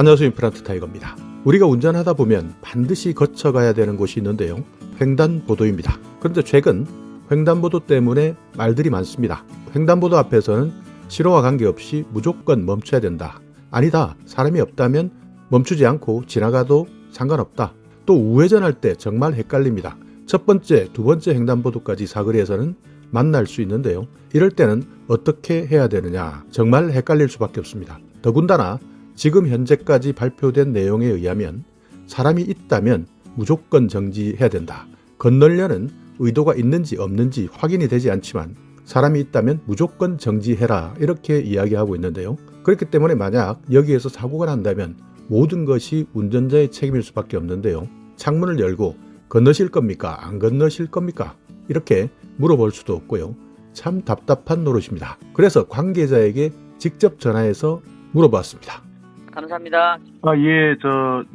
안녕하세요. 임플란트 타이거입니다. 우리가 운전하다 보면 반드시 거쳐가야 되는 곳이 있는데요. 횡단보도입니다. 그런데 최근 횡단보도 때문에 말들이 많습니다. 횡단보도 앞에서는 신호와 관계없이 무조건 멈춰야 된다. 아니다. 사람이 없다면 멈추지 않고 지나가도 상관없다. 또 우회전할 때 정말 헷갈립니다. 첫 번째, 두 번째 횡단보도까지 사거리에서는 만날 수 있는데요. 이럴 때는 어떻게 해야 되느냐? 정말 헷갈릴 수밖에 없습니다. 더군다나 지금 현재까지 발표된 내용에 의하면 사람이 있다면 무조건 정지해야 된다. 건너려는 의도가 있는지 없는지 확인이 되지 않지만 사람이 있다면 무조건 정지해라 이렇게 이야기하고 있는데요. 그렇기 때문에 만약 여기에서 사고가 난다면 모든 것이 운전자의 책임일 수밖에 없는데요. 창문을 열고 건너실 겁니까? 안 건너실 겁니까? 이렇게 물어볼 수도 없고요. 참 답답한 노릇입니다. 그래서 관계자에게 직접 전화해서 물어봤습니다. 감사합니다. 예,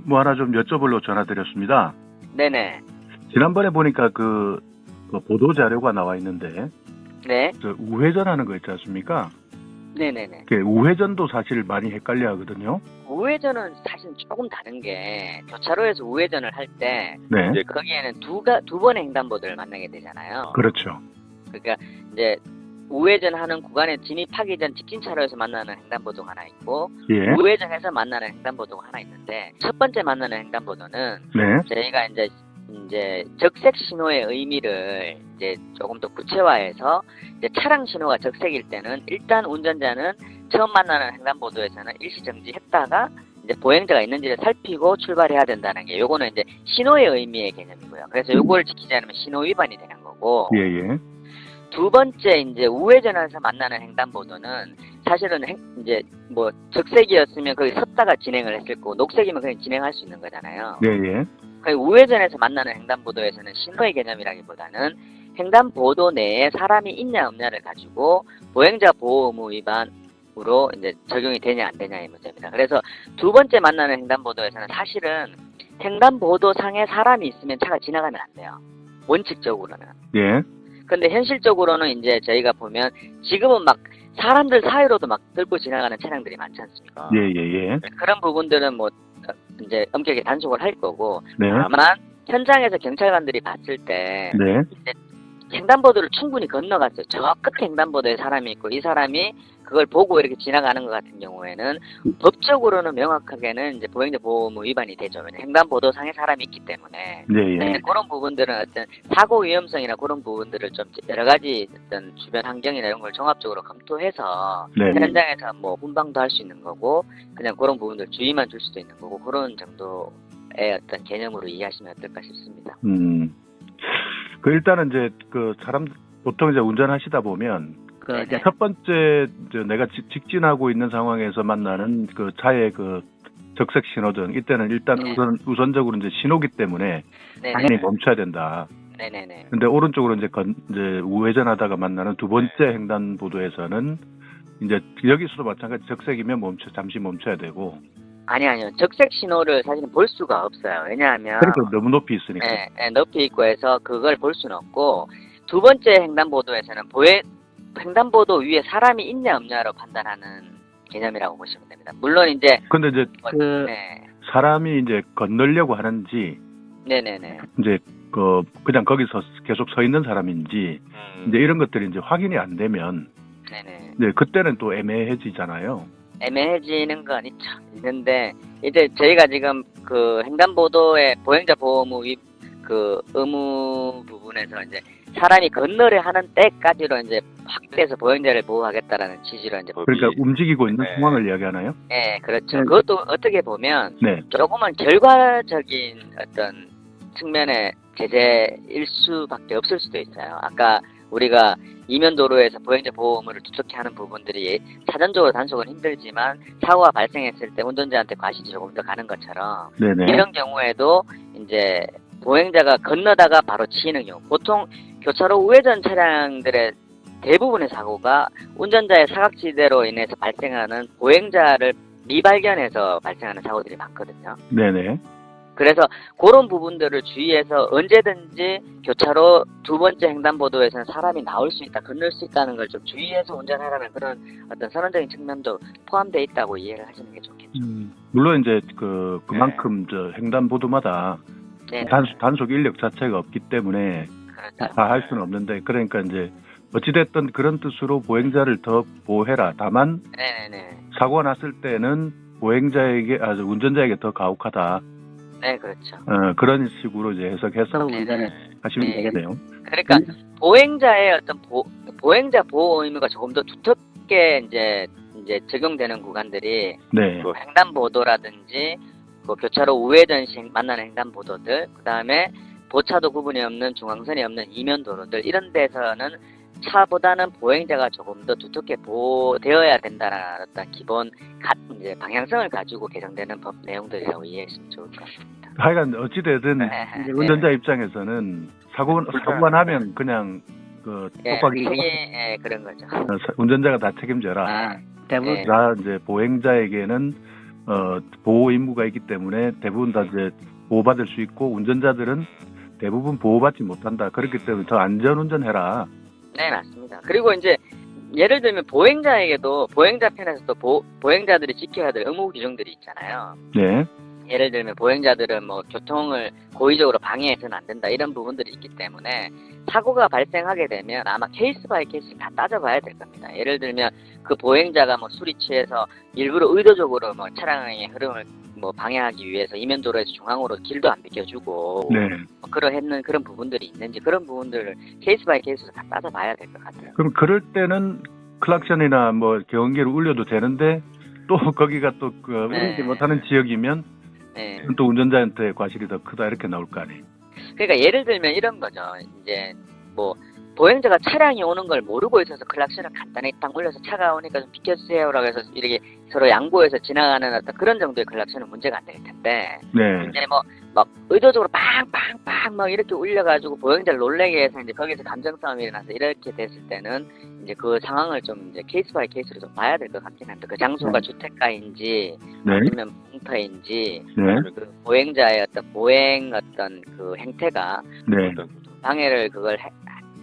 뭐 하나 좀 여쭤보려고 전화드렸습니다. 네네. 지난번에 보니까 그 보도 자료가 나와 있는데, 네. 우회전하는 거 있지 않습니까? 네네네. 우회전도 사실 많이 헷갈려 하거든요. 우회전은 사실 조금 다른 게 교차로에서 우회전을 할 때 네. 이제 거기에는 두 번의 횡단보도를 만나게 되잖아요. 그렇죠. 그러니까 이제 우회전하는 구간에 진입하기 전 직진 차로에서 만나는 횡단보도가 하나 있고 예. 우회전해서 만나는 횡단보도가 하나 있는데 첫 번째 만나는 횡단보도는 네. 저희가 이제 적색 신호의 의미를 이제 조금 더 구체화해서 이제 차량 신호가 적색일 때는 일단 운전자는 처음 만나는 횡단보도에서는 일시 정지했다가 이제 보행자가 있는지를 살피고 출발해야 된다는 게 요거는 이제 신호의 의미의 개념이고요. 그래서 요거를 지키지 않으면 신호 위반이 되는 거고. 예. 두 번째 이제 우회전해서 만나는 횡단보도는 사실은 이제 뭐 적색이었으면 거기 섰다가 진행을 했을 거고 녹색이면 그냥 진행할 수 있는 거잖아요. 예. 우회전해서 만나는 횡단보도에서는 신호의 개념이라기보다는 횡단보도 내에 사람이 있냐 없냐를 가지고 보행자 보호 의무 위반으로 이제 적용이 되냐 안 되냐의 문제입니다. 그래서 두 번째 만나는 횡단보도에서는 사실은 횡단보도 상에 사람이 있으면 차가 지나가면 안 돼요. 원칙적으로는. 예. 근데 현실적으로는 이제 저희가 보면 지금은 막 사람들 사이로도 막 뚫고 지나가는 차량들이 많지 않습니까? 예. 그런 부분들은 뭐 이제 엄격히 단속을 할 거고 네. 다만 현장에서 경찰관들이 봤을 때 네. 횡단보도를 충분히 건너갔어요. 저 끝 횡단보도에 사람이 있고 이 사람이 그걸 보고 이렇게 지나가는 것 같은 경우에는 법적으로는 명확하게는 이제 보행자 보호 의무 위반이 되죠. 왜냐면 횡단보도상에 사람이 있기 때문에. 네. 그런 부분들은 어떤 사고 위험성이나 그런 부분들을 좀 여러 가지 어떤 주변 환경이나 이런 걸 종합적으로 검토해서 네. 현장에서 뭐 훈방도 할 수 있는 거고 그냥 그런 부분들 주의만 줄 수도 있는 거고 그런 정도의 어떤 개념으로 이해하시면 어떨까 싶습니다. 일단은 이제 사람 보통 이제 운전하시다 보면 네네. 첫 번째 내가 직진하고 있는 상황에서 만나는 차의 적색 신호등 이때는 일단 네. 우선적으로 이제 신호기 때문에 네네. 당연히 멈춰야 된다. 네네네. 근데 오른쪽으로 이제 우회전하다가 만나는 두 번째 횡단보도에서는 이제 여기서도 마찬가지 적색이면 잠시 멈춰야 되고. 아니요. 적색 신호를 사실은 볼 수가 없어요. 왜냐하면 그러니까 너무 높이 있으니까. 높이 있고 해서 그걸 볼 수는 없고 두 번째 횡단보도에서는 횡단보도 위에 사람이 있냐 없냐로 판단하는 개념이라고 보시면 됩니다. 물론 이제 근데 이제 사람이 이제 건너려고 하는지 네네네. 이제 그냥 거기서 계속 서 있는 사람인지 이제 이런 것들이 이제 확인이 안 되면 네네. 네, 그때는 또 애매해지잖아요. 애매해지는 건 있는데 이제 저희가 지금 횡단보도의 보행자 보호 의무 부분에서 이제 사람이 건너려 하는 때까지로 이제 확대해서 보행자를 보호하겠다라는 취지로 이제 그러니까 움직이고 있는 상황을 이야기하나요? 네, 그렇죠. 그것도 어떻게 보면 네. 조금은 결과적인 어떤 측면의 제재일 수밖에 없을 수도 있어요. 아까 우리가 이면도로에서 보행자 보호 의무를 두텁게 하는 부분들이 사전적으로 단속은 힘들지만 사고가 발생했을 때 운전자한테 과실이 조금 더 가는 것처럼 네네. 이런 경우에도 이제 보행자가 건너다가 바로 치이는 경우 보통 교차로 우회전 차량들의 대부분의 사고가 운전자의 사각지대로 인해서 발생하는 보행자를 미발견해서 발생하는 사고들이 많거든요. 네네. 그래서 그런 부분들을 주의해서 언제든지 교차로 두 번째 횡단보도에서는 사람이 나올 수 있다, 건널 수 있다는 걸 좀 주의해서 운전하라는 그런 어떤 선언적인 측면도 포함되어 있다고 이해를 하시는 게 좋겠죠. 물론 이제 그만큼 저 횡단보도마다 네. 단속 인력 자체가 없기 때문에 그렇죠. 다 할 수는 없는데, 그러니까 이제 어찌됐든 그런 뜻으로 보행자를 더 보호해라. 다만 네네네. 사고가 났을 때는 운전자에게 더 가혹하다. 네, 그렇죠. 그런 식으로 이제 해석해서 서로 운전을 하시면 네. 되겠네요. 그러니까 보행자의 어떤 보행자 보호 의무가 조금 더 두텁게 이제 적용되는 구간들이 네. 그 횡단보도라든지 그 교차로 우회전 시 만나는 횡단보도들, 그다음에 보차도 구분이 없는 중앙선이 없는 이면도로들, 이런 데서는 차보다는 보행자가 조금 더 두텁게 보호되어야 된다라는 어떤 기본 이제 방향성을 가지고 개정되는 법 내용들이라고 이해하시면 좋을 것 같습니다. 하여간 어찌되든 이제 운전자 입장에서는 사고가 나면 그냥 똑바로 그런 거죠. 운전자가 다 책임져라. 대부분 네. 다 이제 보행자에게는 보호 의무가 있기 때문에 대부분 다 이제 보호받을 수 있고, 운전자들은 대부분 보호받지 못한다. 그렇기 때문에 더 안전 운전해라. 네, 맞습니다. 그리고 이제 예를 들면 보행자에게도 보행자 편에서도 보행자들이 지켜야 될 의무 규정들이 있잖아요. 네. 예를 들면 보행자들은 뭐 교통을 고의적으로 방해해서는 안 된다, 이런 부분들이 있기 때문에 사고가 발생하게 되면 아마 케이스 바이 케이스 다 따져봐야 될 겁니다. 예를 들면 그 보행자가 뭐 술이 취해서 일부러 의도적으로 뭐 차량의 흐름을 뭐 방해하기 위해서 이면도로에서 중앙으로 길도 안 비켜주고 네. 뭐 그런 부분들이 있는지, 그런 부분들을 케이스 바이 케이스로 다 따져봐야 될 것 같아요. 그럼 그럴 때는 클락션이나 뭐 경운기를 울려도 되는데, 또 거기가 또 울리지 못하는 지역이면 네. 또 운전자한테 과실이 더 크다, 이렇게 나올 거 아니에요. 그러니까 예를 들면 이런 거죠. 이제 뭐 보행자가 차량이 오는 걸 모르고 있어서 클락션을 간단히 딱 울려서 차가 오니까 좀 비켜주세요라고 해서 이렇게 서로 양보해서 지나가는 어떤 그런 정도의 클락션은 문제가 안 되실 텐데, 네. 이제 뭐 막 의도적으로 빵빵빵 막 이렇게 울려가지고 보행자를 놀래게 해서 이제 거기서 감정 싸움이 일어나서 이렇게 됐을 때는 이제 그 상황을 좀 이제 케이스 바이 케이스로 좀 봐야 될 것 같긴 합니다. 그 장소가 주택가인지 네. 아니면 공터인지, 네. 그 보행자의 어떤 보행 어떤 그 행태가 네. 방해를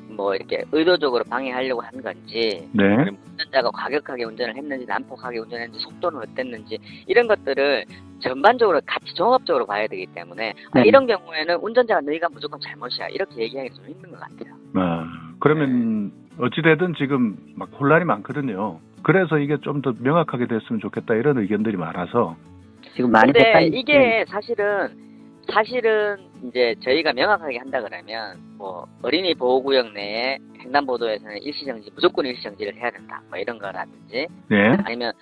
뭐 이렇게 의도적으로 방해하려고 한 건지, 네. 아니면 운전자가 과격하게 운전을 했는지 난폭하게 운전했는지 속도는 어땠는지, 이런 것들을 전반적으로 같이 종합적으로 봐야 되기 때문에 이런 경우에는 운전자가 너희가 무조건 잘못이야, 이렇게 얘기하기 좀 힘든 것 같아요. 그러면 어찌되든 지금 막 혼란이 많거든요. 그래서 이게 좀 더 명확하게 됐으면 좋겠다, 이런 의견들이 많아서. 지금 많이 근데 이게 사실은 이제 저희가 명확하게 한다 그러면 뭐 어린이 보호구역 내에 횡단보도에서는 무조건 일시정지를 해야 된다, 뭐 이런 거라든지, 네. 아니면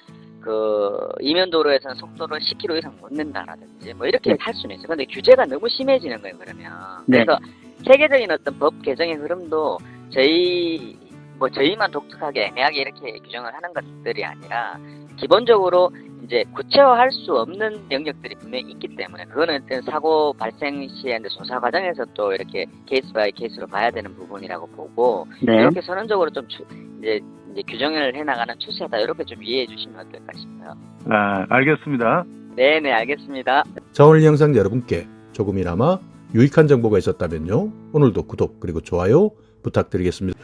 그 이면도로에서는 속도를 10km 이상 못 낸다라든지 뭐 이렇게 할 수는 있어요. 근데 규제가 너무 심해지는 거예요, 그러면. 네. 그래서 세계적인 어떤 법 개정의 흐름도 저희만 독특하게 애매하게 이렇게 규정을 하는 것들이 아니라, 기본적으로 이제 구체화할 수 없는 영역들이 분명히 있기 때문에, 그거는 어떤 사고 발생 시에 조사 과정에서 또 이렇게 케이스 바이 케이스로 봐야 되는 부분이라고 보고, 네. 이렇게 선언적으로 좀 이제 규정을 해나가는 추세다, 이렇게 좀 이해해 주시면 어떨까 싶어요. 알겠습니다. 네네, 알겠습니다. 자, 오늘 영상 여러분께 조금이나마 유익한 정보가 있었다면요, 오늘도 구독 그리고 좋아요 부탁드리겠습니다.